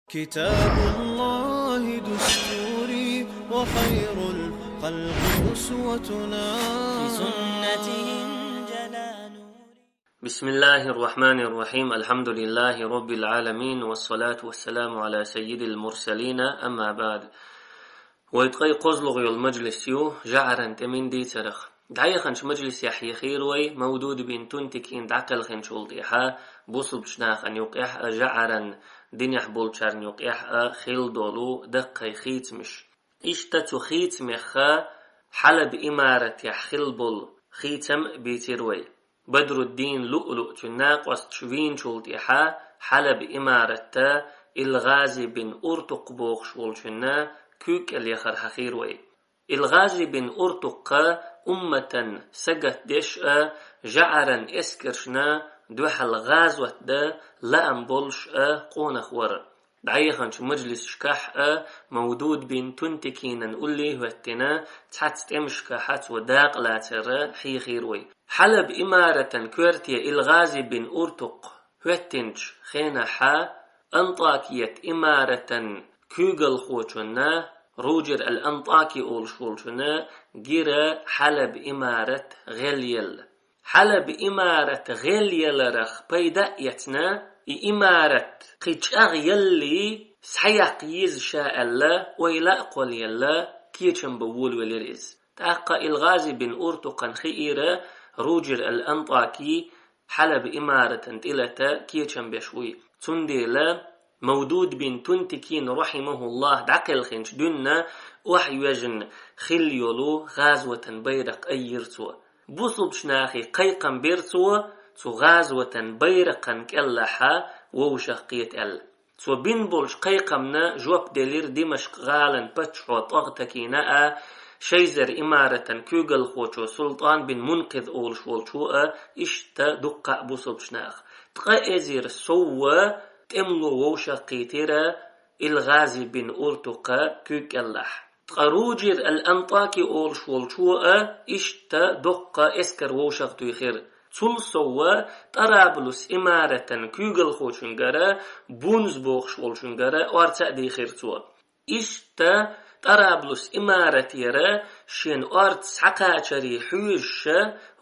كتاب الله دستوري وخير الخلق أسوتنا بسنته جلال. بسم الله الرحمن الرحيم. الحمد لله رب العالمين، والصلاة والسلام على سيد المرسلين. أما بعد، ويتقي قزلغ المجلس يو جعرا تمين دي ترخ دعي خنش مجلس يحيى خيروي مودود بين تنتكين دعقل خنش ولديحا بوصل بشناخ أن يقيح جعرا دنيح بولشارن يقيح خيل دولو دقي خيتمش إشتتو خيتمخا حلب إمارة يحخيل بول خيتم بيتروي بدر الدين لؤلؤ تناق وستشوين شولديحا حلب إمارة الغازي بن أرتق بوخ شولشنا كوك اليخر حخيروي الغازي بن أرتق أمة سجت دش جعرا اسكرشنا دوح الغازوة دا لأم بولش قونخ ور دعيخنش مجلس شكاح مودود بين تنتكين نقولي واتنا تحت امشكاحات وداق لا ترى حي خيروي حلب إمارة كورتيا الغازي بن أرتق واتنش خينا حا أنطاكية إمارة كوغل خوشنا روجر الأنطاكي أول شولشنا جيرا حلب إمارة غليل حلب إمارة غليل رخ بيدا يتنا إمارة قيتشاغ يلي سحيق يز شاء الله ويلا قول يلا كيتشن بول وليريز تاقا الغازي بن أرتقا خيرا روجر الأنطاكي حلب إمارة تلتا كيتشن بشوي تنديلا مودود بن تنتكين رحمه الله دعقل خنش دنا وحي وجن خليولو غازوة بيرق أيرتو بوصل بشناخي قيقا بيرتو تو غازوة بيرقا كاللحا ووشقيت تو بين بولش قيقمنا جواب دلير دمشق غالا بتشو طغتكينا شيزر إمارة كوغل خوشو سلطان بن منقذ أول شوالشوء إشتا دقاء بوصل بشناخ تقائزير سوى تملو ووشقيتيرا الغازي بن أرتقى كوكاللح تقروجر الأنطاكي أول شوالشوء إشتا دقا إسكر ووشقتو يخير تلسوا طرابلس إمارة كوغل خوشنگرا بونز بوخ شوالشنگرا وارتا دي خيرتوا إشتا طرابلس إمارة يرا شين أرت سحقاتشري حوش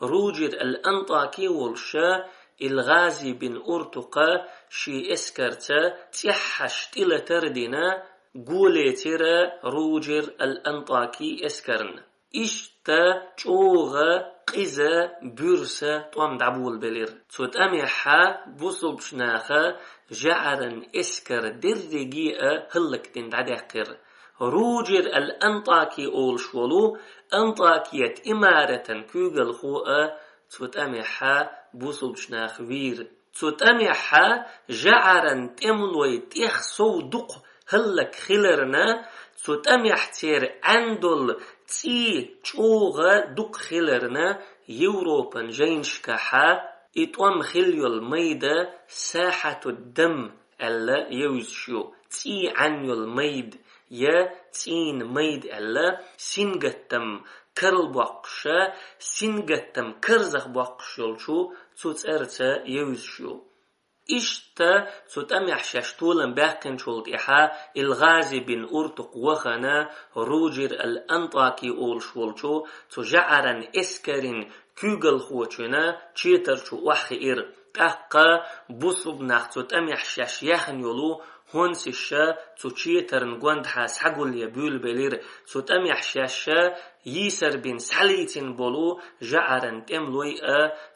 روجر الأنطاكي والشا الغازي بن أرتقى شي اسكرتا تيحش تلا تردنا قولي ترى روجر الأنطاكي اسكرن إشتا چوغا قيزا بورسا طوام دعبول بلير توت أميحا بوصل بشناخا جعرا اسكر درجيئة هلك دين دعداقر روجر الأنطاكي أول شولو أنطاكية إمارة كوغل خوء توت أميحا بوصل بشناخ وير توت أميحا جعرا تملوي تيخ صودق هلك خلرنا توت أميح تير عندل تي چوغا دق خلرنا يوروبا جينشكاحا إتوام خليو الميدة ساحة الدم ألا يوزشو تي عنيو الميد يا تين ميد ألا سنغتم كرل بوقشا سنغتم كرزخ بوقشولشو توت أرتا يوزشو إشتا توت أميح شاشتولا باقن شولديحا الغازي بن أرتق وخنا روجر الأنطاكي أول شولشو تو جعرا إسكرين كوغل خوشنا تشيترشو وحير تاقا بوصب ناخ توت أميح شاش يخن يولو هون سيشا تو تشيترن قوند حاس حقول يبول بلير توت أميح شاشا يسر بن ساليتين بولو جعرا تملوي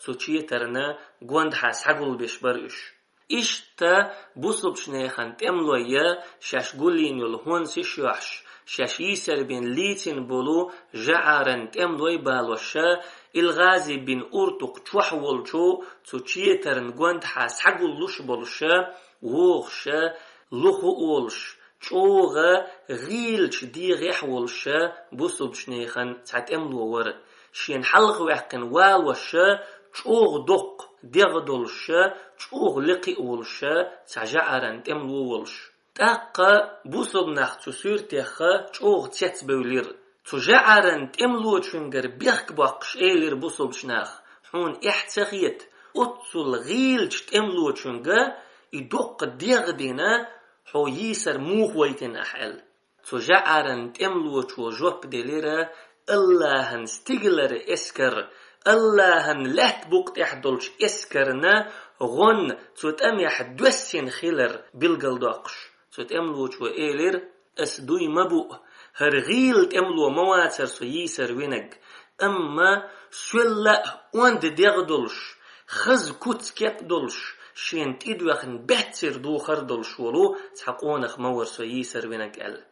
تو تشيترنا قوند حاس حقول بشبرش إشتا بوصل بشنيخان تملوية شاش قولين يلهون سيشوحش شاش يسر بن ليتين بولو جعرا تملوي بالوشا الغازي بن أرتق تشوحولشو تشيترن قوند حاس حقول لش بولشا ووخشا لخو أولش چوغا غيلش دي غيحولشا بوصل بشنيخان تعت املو ور شين حلق وحقن والوشا چوغ دق ديغدولشا چوغ لقي أولشا تعجعرن تملو ولش تاقا بوصل ناختو سورتيخا چوغ تيت بولير تجعرن تملو چونگر بيخك باقش ايلير بوصل بشناخ حون احتخيت أتصل غيلش تملو چونگا يدق ديغدنا حو يسر موخ ويتن أحل تو جعرن تملو تو جوب دليرا اللهن ستيغلر اسكر اللهن لحت بوقت احدولش اسكرنا غن تو تأميح دوسين خيلر بالقلدقش تو تأملو تو إيلر أسدوي مبوء هرغيل تأملو مواتر سو يسر وينق أما سولا واند ديغدولش خز كوت كيب دولش شين تيدوخن بحتر دو خردولش ولو تحقونخ مور سو يسر وينق أل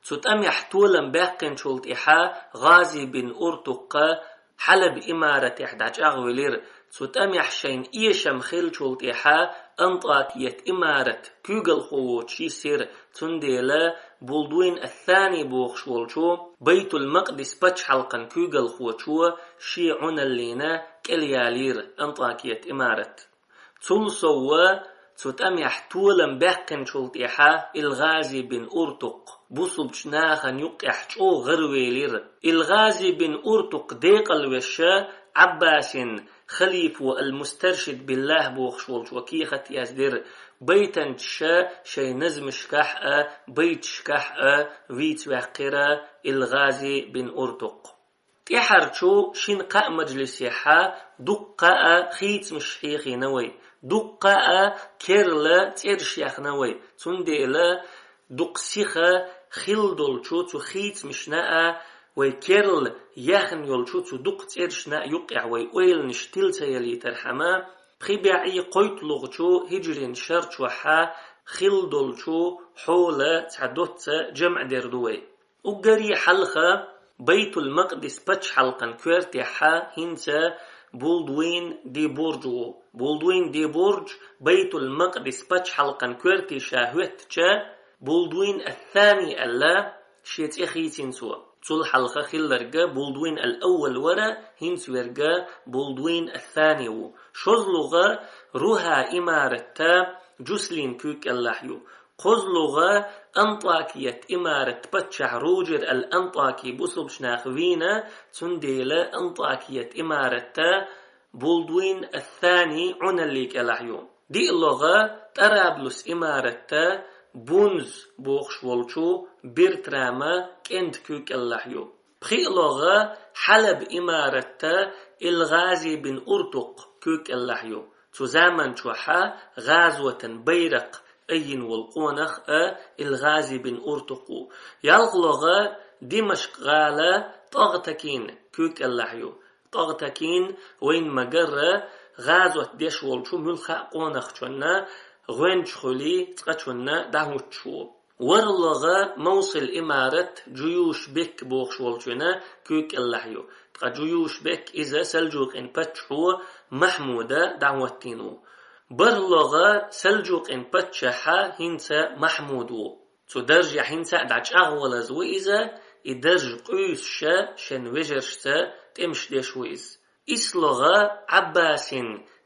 سوت أم يحتولن باقين شولت إحا غازي بن أرتقى حلب إمارة إحداج أغويلير سوت أم يحشين إيشم خيل شولت إحا أنطاكية إمارة كوغل خوو تشيسير تنديلا بولدوين الثاني بوخ شولشو بيت المقدس باتش حلقا كوغل خوو شيعون اللينا كاليالير أنطاكية إمارة تلسوا سوت أم يحتولن باقين شولت إحا الغازي بن أرتق بوصل شناخن يقح شو غرويلير الغازي بن أرتق ديق الوشا عباس خليفة المسترشد بالله بوخشولش وكيخة يزدر بيتن شي نزم شكحة بيت شكحة ويت وقرة الغازي بن أرتق تحرشو شنقاء مجلسيحا دقاء خيت مشحيخي نوي دقاء كيرلا تيرشيخ نوي تنديلا دقسيخة خلدولشو تو خيت مشناء ويكيرل يخن يولشو تو دق تيرشنا يقع ويقويل نشتيل تيالي ترحما بخيباعي قويت لغشو هجرين شرط وحا خلدولشو حول تعدوت جمع دردوي وقري حلقة بيت المقدس باتش حلقا كويرتيحا هنسا بولدوين دي بورجو بولدوين دي بورج بيت المقدس باتش حلقا كويرتي شاهوت بولدوين الثاني ألا شيت إخيتين سوا تول حلقة خلرقا بولدوين الأول ورا هنس ورقا بولدوين الثاني شوزلغا روها إمارة جسلين كوك اللحيو قزلغا أنطاكية إمارة بتشع روجر الأنطاكي بوصل شناخوينا تنديلا أنطاكية إمارة بولدوين الثاني عناليك اللحيو دي اللغة طرابلس إمارة بونز بوخش والشو بيرتراما كنت كوك اللحيو بخي لغة حلب إمارة الغازي بن أرتق كوك اللحيو تو زامن شوحا غازوة بيرق أين والقونخ الغازي بن أرتقو يالغلغة دمشق غالة طغتكين كوك اللحيو طغتكين وين مقرة غازوة ديش والشو ملخا قونخ شونا غوين شخولي تقاتشونا دهوتشو ورلغة موصل إمارة جيوش بك بوخش والشونا كوك اللحيو تقا جيوش بك إذا سلجوق إن بتشحو محمودة دعوتينو برلغة سلجوق إن بتشحا هنسا محمودو تو درجة هنسا دعش أغولز وإذا إدرج قيس شن وجرشتا تمش ديش وإز إسلغة عباس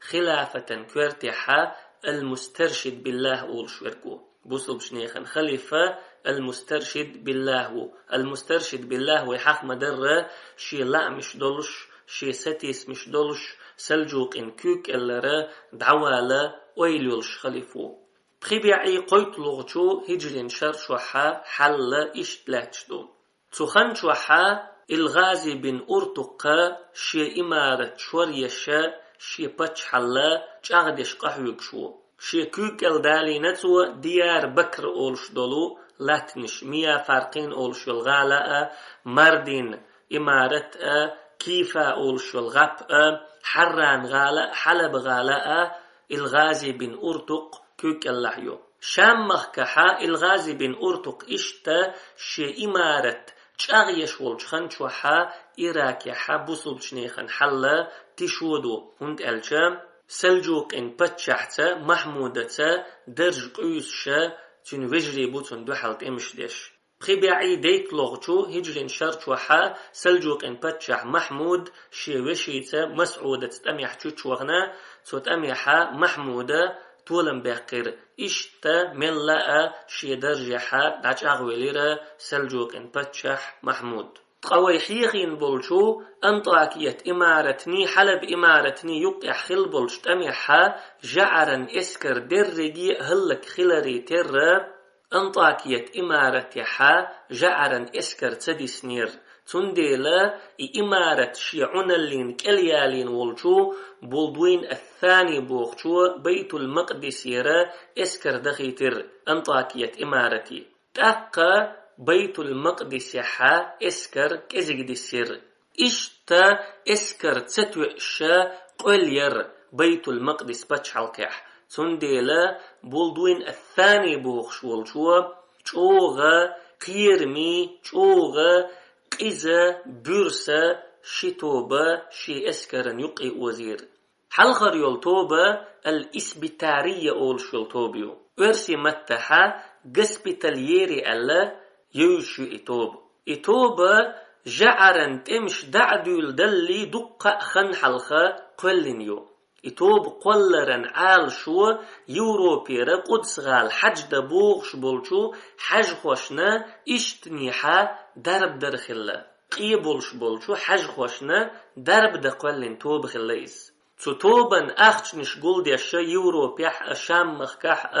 خلافة كورتحا المسترشد بالله أول شوركو بوصل بشنيخن خليفة المسترشد بالله المسترشد بالله ويحق مدرة شي لا مش دولش شي ستيس مش دولش سلجوق إن كوك اللرا دعوالا ويلولش خليفو بخيبيعي قويت لغتو هجرين شرشوحا حل إشتلاتشدو تخن شوحا الغازي بن أرتقى شي إمارة شوريشا شي باتش حلا چاغدش قحوك شو شي كوك الدالي نتو ديار بكر أولش دولو لاتنش ميا فارقين أولش الغالاء مردين إمارة كيفا أولش الغاب حران غالاء حلب غالاء الغازي بن أرتق كوك اللحيو شام مخكحا الغازي بن أرتق إشتا شي إمارة چاغيش والشخن شوحا إراكي حبوصل شنيخن حلا تشودو هند ألشام سلجوق إن بتشحتا محمودتا درج قيوسشا تن وجري بوتن دوحلت إمشدش بخيباعي ديك لغتو هجرين شرط وحا سلجوق إن بتشح محمود شي وشيتا مسعودة تتأميح تشوغنا تتأميحا محمودة طولن باقر إشتا ملاء شي درجحا دعش أغويليرا سلجوق إن بتشح محمود قوي حيخين بولشو أنطاكية إمارتني حلب إمارتني يقع خل بولش تميحا جعرا إسكر درجي هلك خلري تر أنطاكية إمارة حا جعرا إسكر تدسنير تنديلا إمارة شيعون اللين كاليالين والشو بولدوين الثاني بوخشو بيت المقدس يرى إسكر دخيتر أنطاكية إمارتي تاقا بيت المقدس حا إسكر كزيقدسير إشتا إسكر تتوئشا قولير بيت المقدس باتشالكح تنديلا بولدوين الثاني بوخشولشو چوغا قيرمي چوغا قيزا بورسا شيتوبا شي اسكرن يقي وزير حلخر يلتوبا الاسبتارية اولشول توبيو ورسي متحا قسبتالييري ألا يوشو إتوبا جعرن تمش دعدول دلي دقا خن حلخا قلنيو إتوب قلرن عال شو يوروبيرا قدس غال حج دبوغش بولشو حج خوشنا اشتنيحا درب درخلا قيبولش بولشو حج خوشنا درب دقلن توب خليس توبن أخش نشقول دي الشا يوروبيح أشام مخكح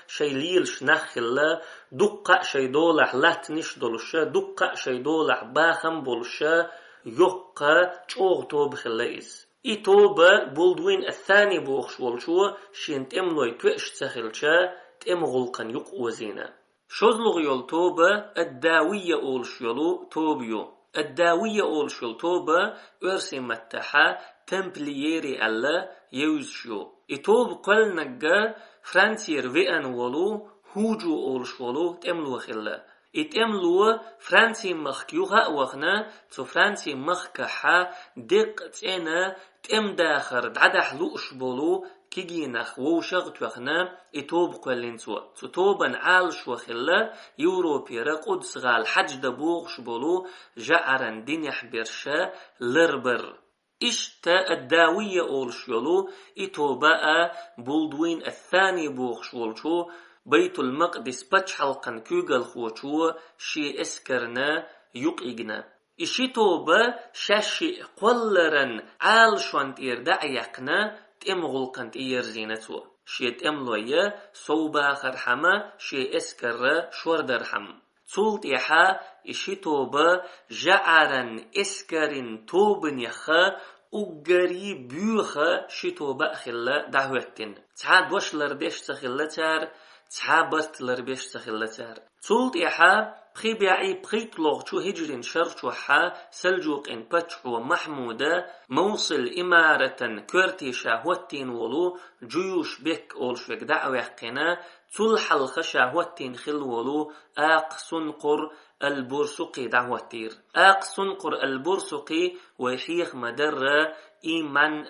شي ليلش نخلا دقا شي دولح لات نشدولشا دقا شي دولح باخم بولشا يقا چوغ توب خليس إتوبا بولدوين الثاني بوخش والشو شين تملوي توئش تخلشا تم غلقن يق وزينا شوزلغ يول توبا الداوية أولش يولو توبيو الداوية أولش يول توبا ورسي متحا تمبلييري ألا يوزشو إتوب قل نقا فرانسير ويان ولو هوجو أولش ولو تملو خلا إتملو فرانسي مخكيوها وخنا تو فرانسي مخكحا دق تينا تم داخر دعدح لوش بولو كيجينخ ووشغ توخنا إتوب قلنسوا توبن عالش وخلا يوروبيرا قدس غال حج دبوغش بولو جعرن دينيح برشا لربر إشتا الداوية أولش يولو إتوبا بولدوين الثاني بوغش والشو بيت المقدس باتش حلقن كوغل خوشو شي اسكرنا يقيقنا إشي توبا شاشي قولرن عالشوان تيردع يقنا تم غلقن تير زينتو شي تملوية صوبا خرحما شي اسكر شور درحم تولت إحا إشي توبا جعرن اسكرن توبن يخا أقري بيوخا شي توبا خلا دعوتين تعاد وش لردش تخلا تار تعابرت لربيش تخلتار تولت إحا بخيبيعي بخيت لغشو هجرين شرشو حا سلجوق إن باتشو محمودة موصل إمارة كورتي شاهوتين ولو جيوش بك أولشوك دعوة قنا تول حلخ شاهوتين خل ولو آق سنقر البرسقي دعوتير آق سنقر البرسقي ويحيخ مدرة إيمان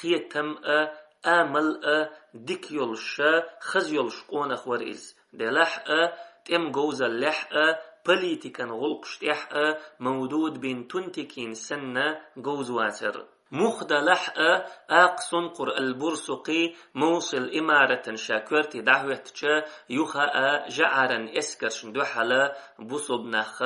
قيتم آمل ديك يولشا خز يولش قونا خواريز دلح تم جوز اللح بوليتيكان غلقش تح مودود بين تنتكين سنة جوز واتر مخدلح سنقر البرسقي موصل إمارة شاكورتي دعوتشا يخا جعرا اسكرشن دوحلا بصبنخ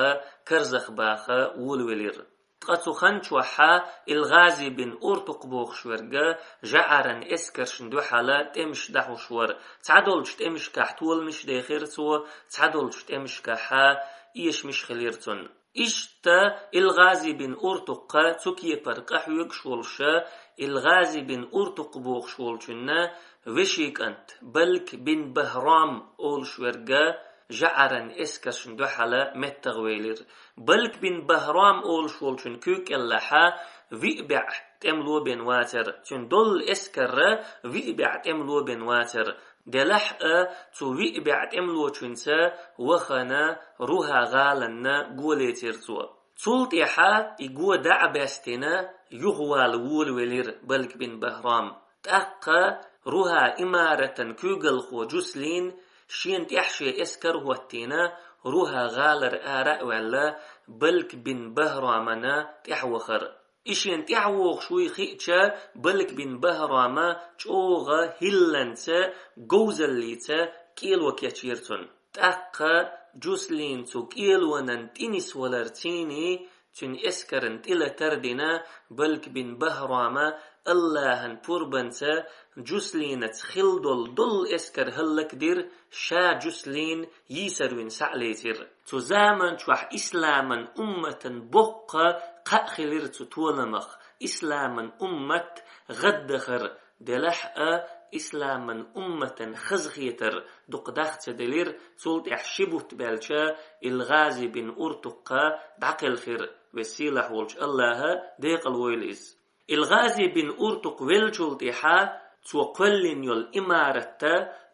كرزخ باخ ولولير تقصو خنشوحا الغازي بن أورتق بوخشورجا جعرا اسكرشن دوحلا تمش دحو شور تعدولش تمش كحتول مش داخرتو تعدولش تمش كحا إيش مش خليرتون إشتا الغازي بن أورتق تكي برقح يكشولشا الغازي بن أورتق بوخشولشنا وشيك أنت بلك بن بهرام أولشورجا جعرا اسكرشن دوحلا متغويلر بلك بن بهرام أولشولشن كوك اللحا ويبع تملو بن واتر تن دول اسكر ويبع تملو بن واتر دلح تو ويبع تملو تنسا وخنا روها غالنا قوليترتو تولت إحا إيقو دعبستنا يغوال وولولير بلك بن بهرام تأقى روها إمارة كوغل خو جسلين شين تحشي اسكر هوتينا روها غالر آراء ولا بلك بن بهرامنا تحوخر إشين تحوخ شوي خيتشا بلك بن بهراما چوغا هلنسا جوزليتا كيلو كيتشيرتون تأقى جوسلين تو كيلو ننتينيس ولرتيني تن اسكرن إلى تردنا بلك بن بهراما اللهن پوربنسا جسلينت خلدل دل اسكر هلك دير شا جسلين يسروين سعليتر تو زامن توح إسلاما أمة بقى قاخلر تولمخ إسلاما أمة غدخر دلحق إسلاما أمة خزخيتر دقداخ تدلير سولت احشبوت بالشا الغازي بن أرتقى دعقل خير وسيلح ولش الله ديق الويليز الغازي بن أرتق ويلشولت إحا تو قلن يول إمارة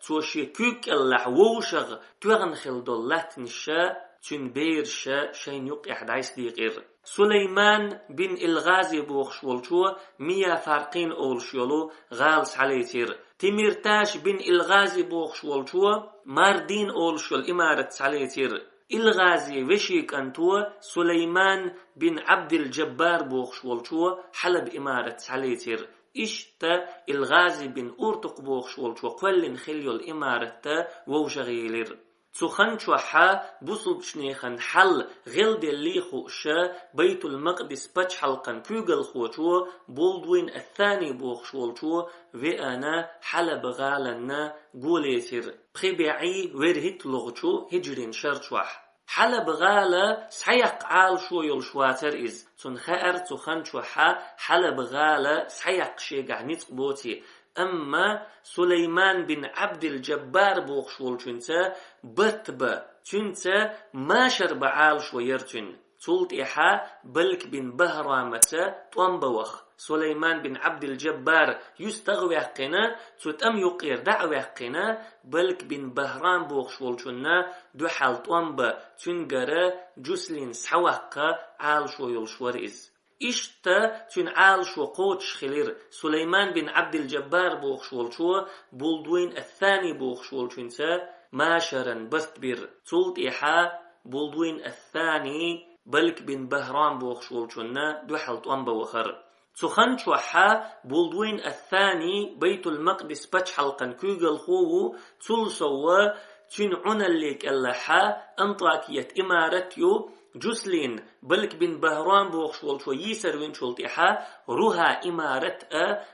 تو شيكوك اللح ووشغ توغنخل دولات نشا تن بيرشا شين يقع دايس ديقير سليمان بن الغازي بوخش ولشو 100 فارقين أولشيولو غالس عليتير تيميرتاش بن الغازي بوخش ولشو ماردين أولشيول إمارة عليتير الغازي وشيك أنتو سليمان بن عبد الجبار بوخش ولشو حلب إمارة عليتير إشتا الغازي بن أورتق بوخش ولشو قولن خليو الإمارة ووشغيلير تخن شوحا بوصل بشنيخن حل غلد اللي خوشا بيت المقدس بچ حلقن كوغل خوشو بولدوين الثاني بوخشولشو وأنا حلب غالنا قوليتر بخبعي ورهت لغشو هجرين شرشوح حلب غالة سحيق عال شو يلشواتر إز تنخير تخن شوحا حلب غالة سحيق شيقع نتقبوتي أما سليمان بن عبد الجبار بوخشول چنتا بتبا چنتا ما شرب عال شويرتن تولت إحا بلك بن بهرامة طنبوخ سليمان بن عبد الجبار يستغوي قنا تتم يقير دعوي قنا بلك بن بهرام بوخشول چنا دو حال طنبا تنقر جسلين سحوقا عال شويل شوريز إشتا تن عال شو قوتش خلير سليمان بن عبد الجبار بوخشول شو بولدوين الثاني بوخشول شنسا ماشرا بستبير تولت إحا بولدوين الثاني بلك بن بهرام بوخشول شنا دو حلط أنبا وخر تخن شوحا بولدوين الثاني بيت المقدس بچ حلقا كوغل خوو تلسوا تن عناليك اللحا انطاكية إمارتيو جسلين بلك بن بهرام بوخشول شو يسر وين شولتيحا روها إمارة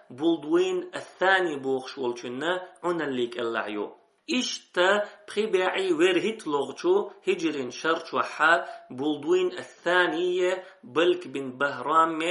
بولدوين الثاني بوخشول شنا عناليك اللعيو إشتا بخباعي ورهت لغشو هجرين شرشوحا بولدوين الثانية بلك بن بهرام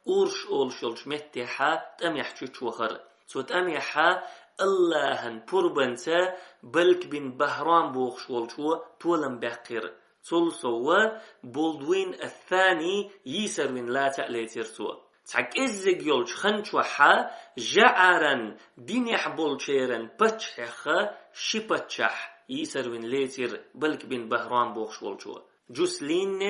أورش أولشولش متحا تأميح تشوخر سو تأميحا اللهن پوربنسا بلك بن بهرام بوخشولشو تولم بقير تلسوا بولدوين الثاني يسروين لا تأليتر سوا تحك إزيق يولش خنشوحا جعرا دينيح بولشيرن بچحخا شبچح يسروين ليتر بلك بن بهرام بوخشولشو جسلين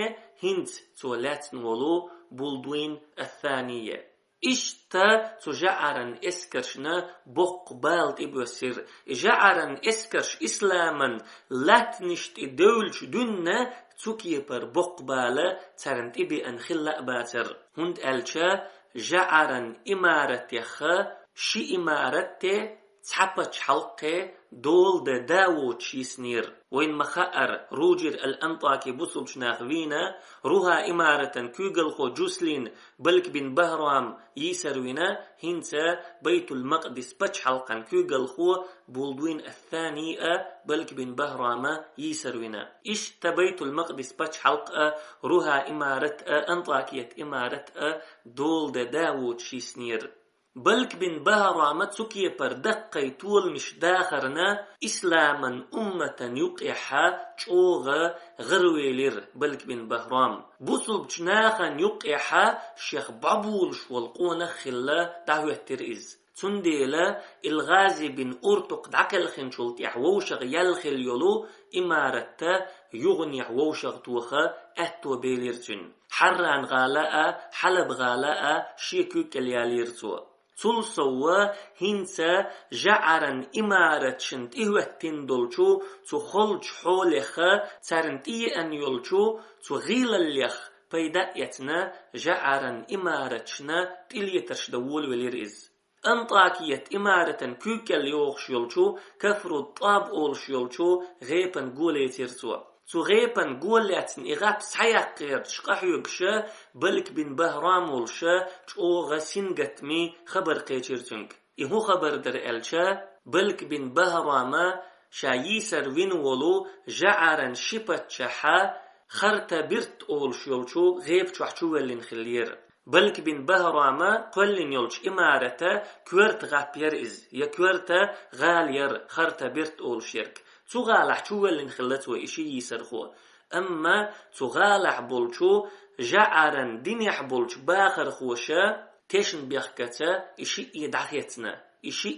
هند تولات نولو بولدوين الثانية إشتا تجعرن إسكرشنا بقبالت إبوسير جعرن إسكرش إسلاما لاتنشت دولش دننا تكيبر بقبالة ترنت إبي أنخلا باتر هند ألشا جعرن إمارة يخا شي إمارة تحبت حلقة دول داو تشيسنير وين مخاءر روجر الأنطاكي بصل شناخوينا روها إمارة كوغل خو جسلين بلك بن بهرام يسروينا هنسا بيت المقدس بچ حلقا كوغل خو بولدوين الثاني بلك بن بهرام يسروينا إشتا بيت المقدس بچ حلقة روها إمارة أنطاكية إمارة دول داو تشيسنير بلك بن بهرام تسكي بردقي طول مش داخرنا إسلاما أمة يقعها چوغ غرويلير بلك بن بهرام بوصل بجناخا يقعها شيخ بابولش والقونة خلا دعوة ترئيز تنديلا الغازي بن أرتق دعكل خنشولت يحووشغ يلخل يولو إمارة يغني يحووشغ توخا أهتو بيليرتن حران غالاء حلب غالاء شيكو كالياليرتو تلسوا هنسا جعرن إمارة شنت إهوهتين دولشو تخلج حولخا ترنتي أن يولشو تغيل الليخ بيدأيتنا جعرن إمارة شنا تليترش دول وليرئز أنطاكية إمارة كوكال يوخش يولشو كفر الطاب أولش يولشو غيبن قولي تيرتوا غيبن قولاتن إغاب سحيقير شقحيوكش بلك بن بهرام ولشا او غسينغت مي خبر قيچرتنك إهو خبر در ألشا بلك بن بهراما شايسر وينولو جعرن شبت شحا خرطة برت أولش يولشو غيب شوحشو ولين خلير بلك بن بهراما قلن يولش إمارة كورت غابير إز يا كورت غالير خرطة برت أولش يرك تغالح شو ولين خلتو إشي يسرخو أما تغالح بولشو جعرن دينيح بولش باخر خوشا تيشن بيخكتا إشي يدعيتنا إشي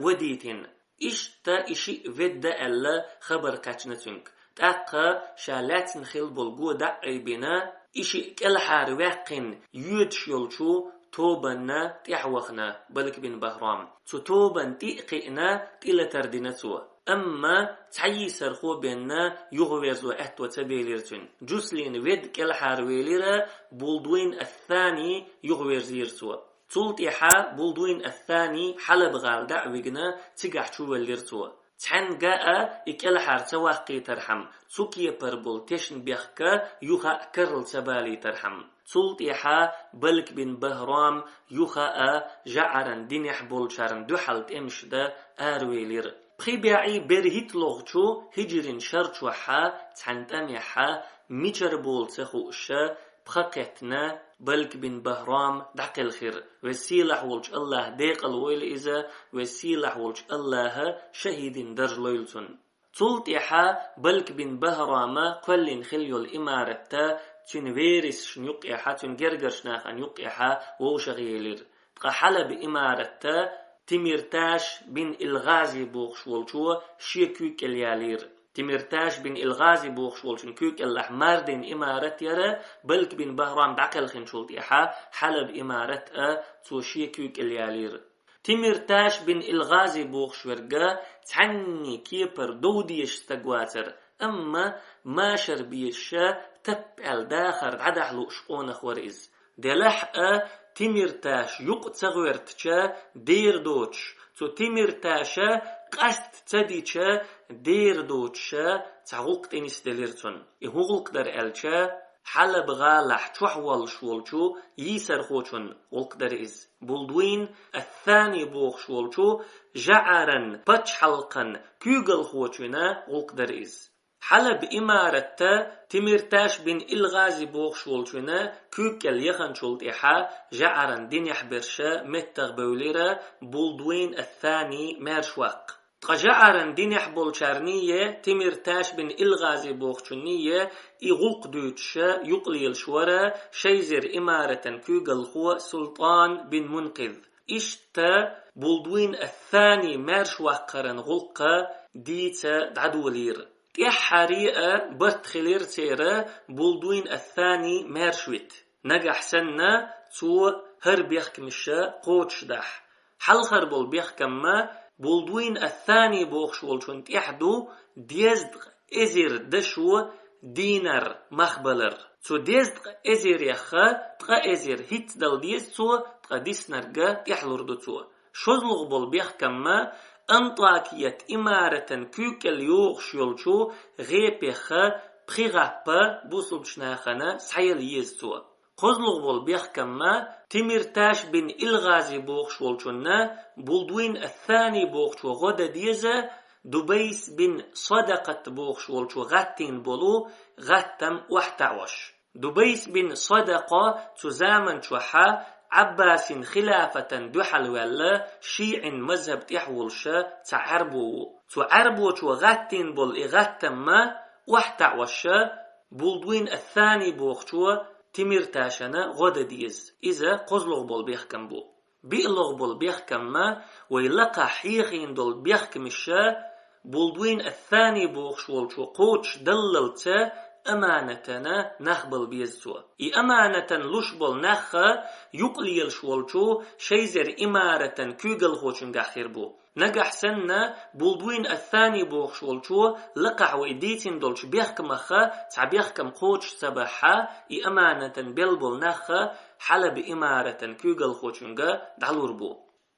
وديتن إشتا إشي ودا ألا خبر كاتنتنك تاقا شالاتن خيل بولغو دعي بنا إشي كالحار واقن يودش يولشو توبنا تحوخنا بلك بن بهرام توبن تيقئنا تيلا تردينتو أما تعيسر خو بيننا يغويرزو أحتو تبيليرتن جسلين ود كالحار ويليرا بولدوين الثاني يغويرزيرتو تلتيحا بولدوين الثاني حلب غال دعويقنا تقح شو الليرتو تحن جاء إكالحار تواقي ترحم تسوكي بربول تشن بيخكا يوخا كرل تبالي ترحم تلتيحا بلك بن بهرام يوخا جعرن دينيح بولشارن دوحلت امشدا آرويلير بخيبيعي برهيت لغتو هجرين شرطوحا تحنتاميحا ميجر بول تخوشا بخاقتنا بلك بن بهرام دعق الخير وسيلح ولش الله ديق الويل إذا وسيلح ولش الله شهيد درج ليلتون تلتيحا بلك بن بهرام قلن خليو الإمارة تنويرس شنيقيحا تنجرجرشناخا نيقيحا ووشغيلير تقحل بإمارة تمرتاش بن الغازي بوخش ولشو شيكوك اليالير تمرتاش بن الغازي بوخش ولشن كوك الأحمر دين إمارة يرى بلك بن بهرام دعقل خنشولتيحا حلب إمارة توشي كوك اليالير تمرتاش بن الغازي بوخش ورقا تعني كيبر دوديش تقواتر أما ما شربيشا تبقل داخر عدحلو شقون خوريز دلح تمرتاش يقت صغيرتشا دير دوتش تو تمرتاشا قست تديتشا دير دوتشا تعوق تنس دليرتون يهوغلق در ألشا حلب غالح تحول شولشو يسر خوشون غلق در إز بولدوين الثاني بوخ شولشو جعرن بچ حلقن كيوغل خوشونا غلق در إز حلب إمارة تمرتاش بن الغازي بوخ شولشونا كوكل يخن شولتيحا جعرن دينيح برشا متغ بوليرا بولدوين الثاني مارشواق تجعرن دينيح بولشارنية تمرتاش بن الغازي بوخشنية يغلق دوتشا يقليل شورا شيزر إمارة كوغل هو سلطان بن منقذ إشتا بولدوين الثاني مارشواقرن غلقا ديتا دعدولير تحريقة بتخلير تيرا بولدوين الثاني مارشويت نجح سنة تو هر بيحكمشا قوتش دح حلخر بول بيحكم بولدوين الثاني بوخشولشون تيحدو ديزدق ازير دشو دينار مخبلر تو ديزدق ازير يخا تقا ازير هيت دل ديز تو تقا ديسنرقا تيحلردو تو شوزلغ بول بيحكم أنطاكية إمارة كوكل يوغشولشو غيبيخا بخيغابا بوصلشناخنا سحيل يزتو قزلغ بول بيحكم تمرتاش بن الغازي بوخشولشونا بولدوين الثاني بوخشو غدا ديزا دبيس بن صدقة بوخشولشو غاتين بولو غاتم وحتعوش دبيس بن صدقة تزامن شوحا عباس خلافة دحل ولا شيع مذهب تحولشا تعربو شو غاتين بول إغاتم ما وحتعوشا بولدوين الثاني بوخشو تمرتاشنا غدا ديز إذا قزلغ بول بيحكم بو بيقلغ بول بيحكم ما ويلقى حيخين دول بيحكمشا بولدوين الثاني بوخشو قوتش دللتا أمانتنا نخبل بيزتو أمانة لشبل نخا يقليل شولشو شيزر إمارة كوغل خوشن غاخير بو نجح سنة بولدوين الثاني بوخ شولشو لقع وإديتين دولش بيحكم أخا تعبيحكم قوتش سبحا أمانة بلبل نخا حلب إمارة كوغل خوشن غا دعلور بو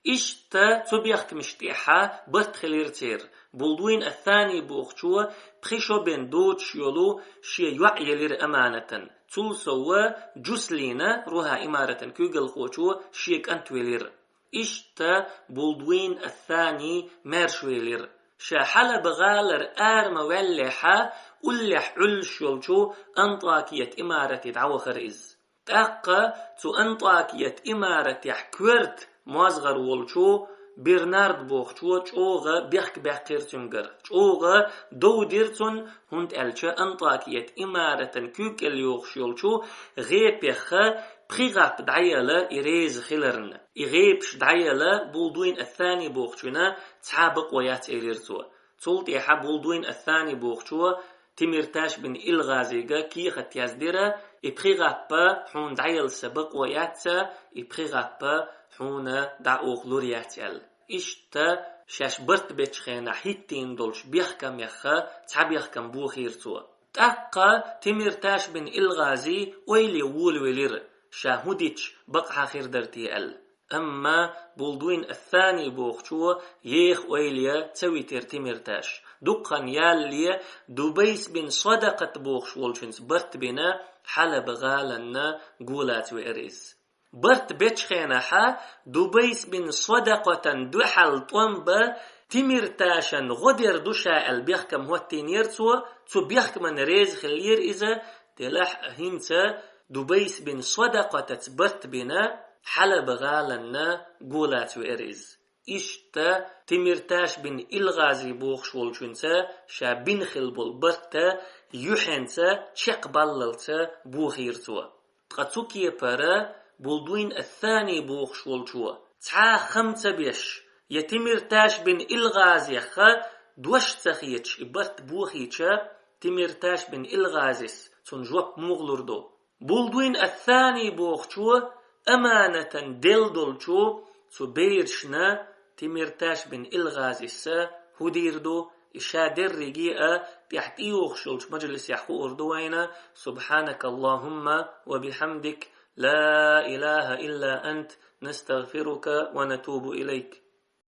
إشتا تبيخك مشتيحة بتخليرتير بولدوين الثاني بوخشوا بخشو بين دوتش يولو شي يعيلير أمانة تلسوا جسلينا روها إمارة كوغل خوشوا شيك أنتويلير إشتا بولدوين الثاني مارشويلير شاحل بغالر آرما ولحا أولح علش يولشو أنطاكية إمارة دعوخر إز تاقا تو أنطاكية إمارة يحكورت موازغر ولشو برنارد بوخشو چوغا بيخك بيخيرتنگر چوغا دو ديرتون هند ألچا أنطاكية إمارة كوك اليوخش يولشو غيبيخا بخيغاب دعيالا إريز خلرن إغيبش دعيالا بولدوين الثاني بوخشونا تحابق ويات إليرتو تولت إيحا بولدوين الثاني بوخشو تمرتاش بن إلغازيغا كي خط يزديرا إبخيغاب حون دعيال سبق وياتسا إبخيغاب حون دعوخ لورياتيال إشتا شاش برت بيتشخينا حيتين دولش بيحكم يخا تحب يحكم بوخيرتو تاقا تمرتاش بن إلغازي ويلي وولويلير شاهوديتش بقى خير درتيال أما بولدوين الثاني بوخشو يخ ويليا تسوي تمرتاش دقن يالي دبيس بن صدقة بوخش والشنس برت بنا حلب غالنا قولات وإريز برت بيتشخينا حا دبيس بن صدقة دوحل طنبا تمرتاشا غدر دوشا البيخكم هو التينيرتو تو بيخكم ريز خلير إذا تلح هنسا دبيس بن صدقة تبرت بنا حلب غالنا قولات وإريز إشتا تمرتاش بن إلغازي بوخش والشنسا شا بن خلبول برتا يحنسا شق بللتا بوخيرتوا تقاتوكي برا بولدوين الثاني بوخش والشوا تحا 5 بيش يتمرتاش بن إلغازي خا دوش تخيتش برت بوخيتشا تمرتاش بن إلغازيس تنجوب مغلردو بولدوين الثاني بوخشوا أمانة دلدلشو سبيرشنا تمرتاش بن إلغازيسا هديردو إشادر رجيئة بيحتيوخ شلش مجلس يحقو أردوينا سبحانك اللهم وبحمدك لا إله إلا أنت نستغفرك ونتوب إليك